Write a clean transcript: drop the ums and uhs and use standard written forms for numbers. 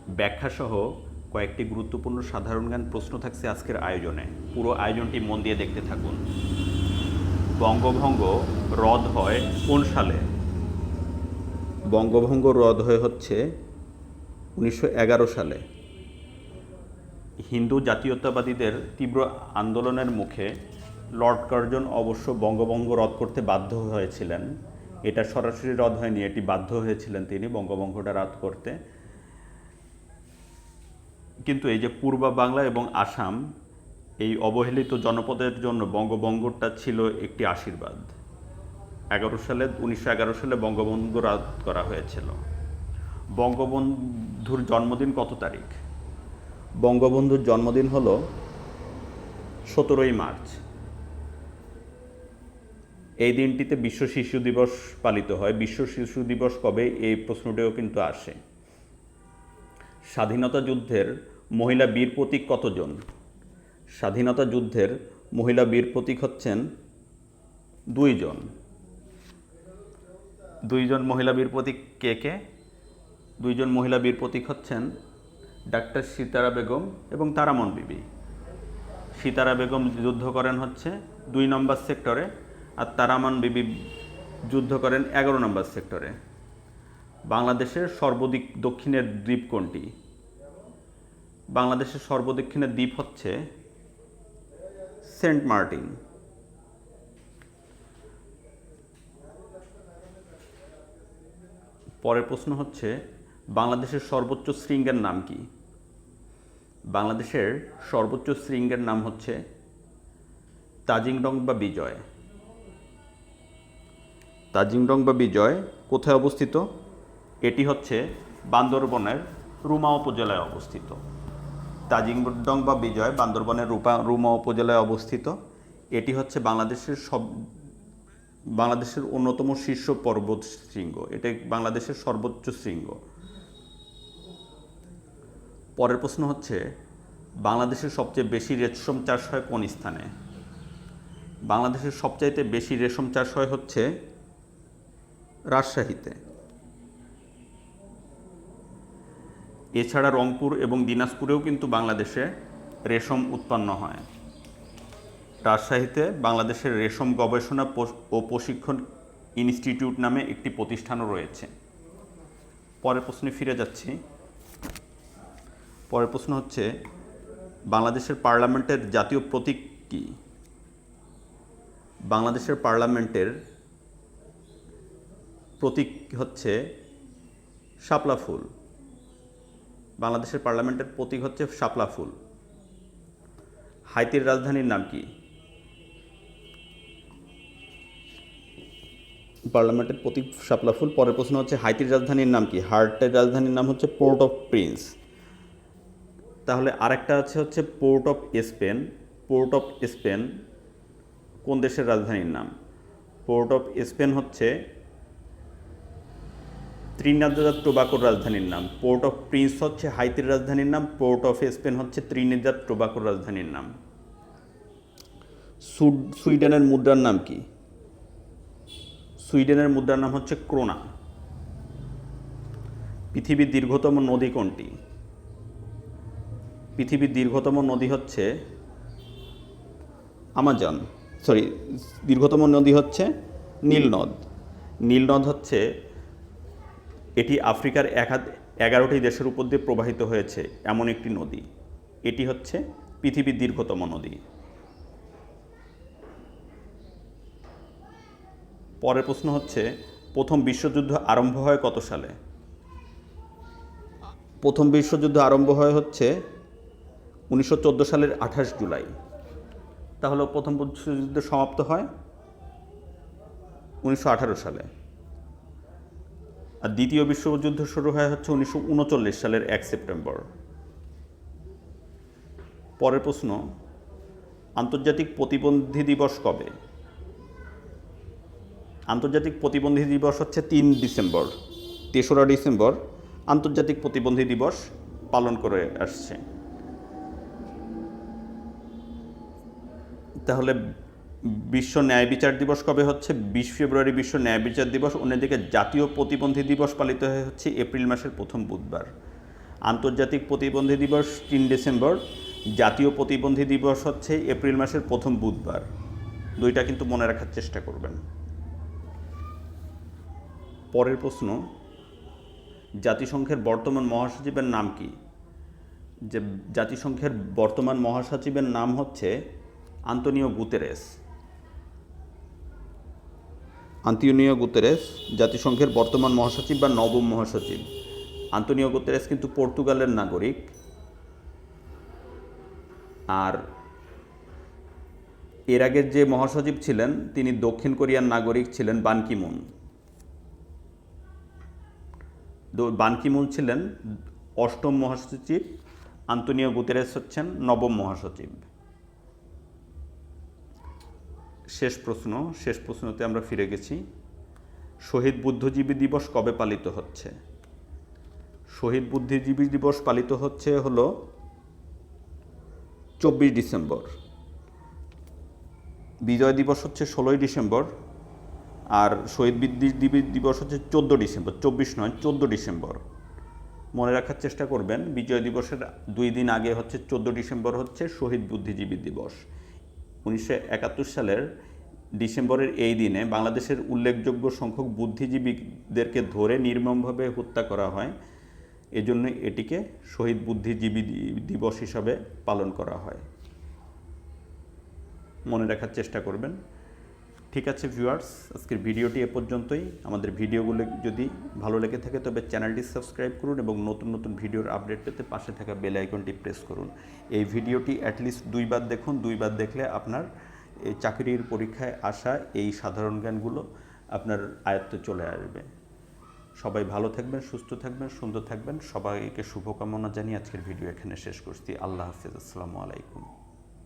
ব্যাখ্যাসহ কয়েকটি গুরুত্বপূর্ণ সাধারণ জ্ঞান প্রশ্ন থাকছে আজকের আয়োজনে। পুরো আয়োজনটি মন দিয়ে দেখতে থাকুন। বঙ্গভঙ্গ রদ হয় কোন সালে? বঙ্গভঙ্গ রদ হচ্ছে 1911 সালে। হিন্দু জাতীয়তাবাদীদের তীব্র আন্দোলনের মুখে লর্ড কার্জন অবশ্য বঙ্গভঙ্গ রদ করতে বাধ্য হয়েছিলেন। এটা সরাসরি রদ হয়নি, এটি বাধ্য হয়েছিলেন তিনি বঙ্গভঙ্গটা রদ করতে। কিন্তু এই যে পূর্ব বাংলা এবং আসাম, এই অবহেলিত জনপদের জন্য বঙ্গভঙ্গটা ছিল একটি আশীর্বাদ। 1911 সালে বঙ্গভঙ্গ রদ করা হয়েছিল। বঙ্গবন্ধুর জন্মদিন কত তারিখ? বঙ্গবন্ধুর জন্মদিন হলো 17ই মার্চ। এই দিনটিতে বিশ্ব শিশু দিবস পালিত হয়। বিশ্ব শিশু দিবস কবে, এই প্রশ্নটিও কিন্তু আসে। স্বাধীনতা যুদ্ধের মহিলা বীর প্রতীক কতজন? স্বাধীনতা যুদ্ধের মহিলা বীর প্রতীক হচ্ছেন 2 জন। 2 জন মহিলা বীর প্রতীক কে কে? 2 জন মহিলা বীর প্রতীক হচ্ছেন ডাক্তার সিতারা বেগম এবং তারামন বিবি। সিতারা বেগম যুদ্ধ করেন হচ্ছে 2 নম্বর সেক্টরে, আর তারামন বিবি যুদ্ধ করেন 11 নম্বর সেক্টরে। বাংলাদেশের সর্বাধিক দক্ষিণের দ্বীপ কোনটি? বাংলাদেশের সর্বদক্ষিণের দ্বীপ হচ্ছে সেন্ট মার্টিন। পরের প্রশ্ন হচ্ছে বাংলাদেশের সর্বোচ্চ শৃঙ্গের নাম কি? বাংলাদেশের সর্বোচ্চ শৃঙ্গের নাম হচ্ছে তাজিংডং বা বিজয়। তাজিংডং বা বিজয় কোথায় অবস্থিত? এটি হচ্ছে বান্দরবনের রুমা উপজেলায় অবস্থিত। তাজিংডং বা বিজয় বান্দরবনের রুমা উপজেলায় অবস্থিত। এটি হচ্ছে বাংলাদেশের অন্যতম শীর্ষ পর্বত শৃঙ্গ। এটা বাংলাদেশের সর্বোচ্চ শৃঙ্গ। পরের প্রশ্ন হচ্ছে বাংলাদেশের সবচেয়ে বেশি রেশম চাষ হয় কোন স্থানে? বাংলাদেশের সবচাইতে বেশি রেশম চাষ হয় হচ্ছে রাজশাহীতে। এছাড়া রংপুর এবং দিনাজপুরেও কিন্তু বাংলাদেশে রেশম উৎপন্ন হয়। রাজশাহীতে বাংলাদেশের রেশম গবেষণা ও প্রশিক্ষণ ইনস্টিটিউট নামে একটি প্রতিষ্ঠানও রয়েছে। পরের প্রশ্নে ফিরে যাচ্ছি। পরের প্রশ্ন হচ্ছে বাংলাদেশের পার্লামেন্টের জাতীয় প্রতীক কী? বাংলাদেশের পার্লামেন্টের প্রতীক হচ্ছে শাপলা ফুল। বাংলাদেশের পার্লামেন্টের প্রতীক হচ্ছে শাপলা ফুল। হাইতির রাজধানীর নাম কি? পার্লামেন্টের প্রতীক শাপলা ফুল। পরের প্রশ্ন হচ্ছে হাইতির রাজধানীর নাম কি? হাইতির রাজধানীর নাম হচ্ছে পোর্ট অফ প্রিন্স। তাহলে আরেকটা হচ্ছে port of Spain. Port of Spain কোন দেশের রাজধানীর নাম? পোর্ট অফ স্পেন হচ্ছে ত্রিনিদাদ টোবাগোর রাজধানীর নাম। পোর্ট অফ প্রিন্স হচ্ছে হাইতির রাজধানীর নাম। পোর্ট অফ স্পেন হচ্ছে ত্রিনিদাদ টোবাগোর রাজধানীর নাম। সুইডেনের মুদ্রার নাম কি? সুইডেনের মুদ্রার নাম হচ্ছে ক্রোনা। পৃথিবীর দীর্ঘতম নদী কোনটি? পৃথিবীর দীর্ঘতম নদী হচ্ছে আমাজন। দীর্ঘতম নদী হচ্ছে নীলনদ। নীলনদ হচ্ছে এটি আফ্রিকার 11টি দেশের উপর দিয়ে প্রবাহিত হয়েছে এমন একটি নদী। এটি হচ্ছে পৃথিবীর দীর্ঘতম নদী। পরের প্রশ্ন হচ্ছে প্রথম বিশ্বযুদ্ধ আরম্ভ হয় কত সালে? প্রথম বিশ্বযুদ্ধ আরম্ভ হয় হচ্ছে 1914 সালের 28 জুলাই। তাহলে প্রথম বিশ্বযুদ্ধ সমাপ্ত হয় 1918 সালে। আর দ্বিতীয় বিশ্বযুদ্ধ শুরু হয় হচ্ছে 1939 সালের 1 সেপ্টেম্বর। পরের প্রশ্ন আন্তর্জাতিক প্রতিবন্ধী দিবস কবে? আন্তর্জাতিক প্রতিবন্ধী দিবস হচ্ছে 3 ডিসেম্বর। 3রা ডিসেম্বর আন্তর্জাতিক প্রতিবন্ধী দিবস পালন করে আসছে। তাহলে বিশ্ব ন্যায় বিচার দিবস কবে হচ্ছে? 20 ফেব্রুয়ারি বিশ্ব ন্যায় বিচার দিবস। অন্যদিকে জাতীয় প্রতিবন্ধী দিবস পালিত হচ্ছে এপ্রিল মাসের প্রথম বুধবার। আন্তর্জাতিক প্রতিবন্ধী দিবস 3 ডিসেম্বর, জাতীয় প্রতিবন্ধী দিবস হচ্ছে এপ্রিল মাসের প্রথম বুধবার। দুইটা কিন্তু মনে রাখার চেষ্টা করবেন। পরের প্রশ্ন, জাতিসংঘের বর্তমান মহাসচিবের নাম কি? যে জাতিসংঘের বর্তমান মহাসচিবের নাম হচ্ছে আন্তোনিও গুতেরেস। আন্তোনিও গুতেরেস জাতিসংঘের বর্তমান মহাসচিব বা নবম মহাসচিব। আন্তোনিও গুতেরেস কিন্তু পর্তুগালের নাগরিক। আর এর আগের যে মহাসচিব ছিলেন তিনি দক্ষিণ কোরিয়ার নাগরিক ছিলেন বান কি মুন। বান কি মুন ছিলেন 8ম মহাসচিব, আন্তোনিও গুতেরেস হচ্ছেন 9ম মহাসচিব। শেষ প্রশ্নতে আমরা ফিরে গেছি। শহীদ বুদ্ধিজীবী দিবস কবে পালিত হচ্ছে? শহীদ বুদ্ধিজীবী দিবস পালিত হচ্ছে হলো 24 ডিসেম্বর। বিজয় দিবস হচ্ছে 16 ডিসেম্বর। আর শহীদ বুদ্ধিজীবী দিবস হচ্ছে 14 ডিসেম্বর, 24 নয় 14 ডিসেম্বর। মনে রাখার চেষ্টা করবেন, বিজয় দিবসের 2 দিন আগে হচ্ছে 14 ডিসেম্বর হচ্ছে শহীদ বুদ্ধিজীবী দিবস। 1971 সালের ডিসেম্বরের এই দিনে বাংলাদেশের উল্লেখযোগ্য সংখ্যক বুদ্ধিজীবীদেরকে ধরে নির্মমভাবে হত্যা করা হয়। এজন্য এটিকে শহীদ বুদ্ধিজীবী দিবস হিসাবে পালন করা হয়। মনে রাখার চেষ্টা করবেন। ঠিক আছে ভিউয়ার্স, আজকের ভিডিওটি এ পর্যন্তই। আমাদের ভিডিওগুলো যদি ভালো লেগে থাকে তবে চ্যানেলটি সাবস্ক্রাইব করুন এবং নতুন নতুন ভিডিওর আপডেট পেতে পাশে থাকা বেল আইকনটি প্রেস করুন। এই ভিডিওটি অ্যাটলিস্ট 2 বার দেখুন। 2 বার দেখলে আপনার এই চাকরির পরীক্ষায় আসা এই সাধারণ জ্ঞানগুলো আপনার আয়ত্তে চলে আসবে। সবাই ভালো থাকবেন, সুস্থ থাকবেন, সুন্দর থাকবেন। সবাইকে শুভকামনা জানিয়ে আজকের ভিডিও এখানে শেষ করছি। আল্লাহ হাফেজ, আসসালামু আলাইকুম।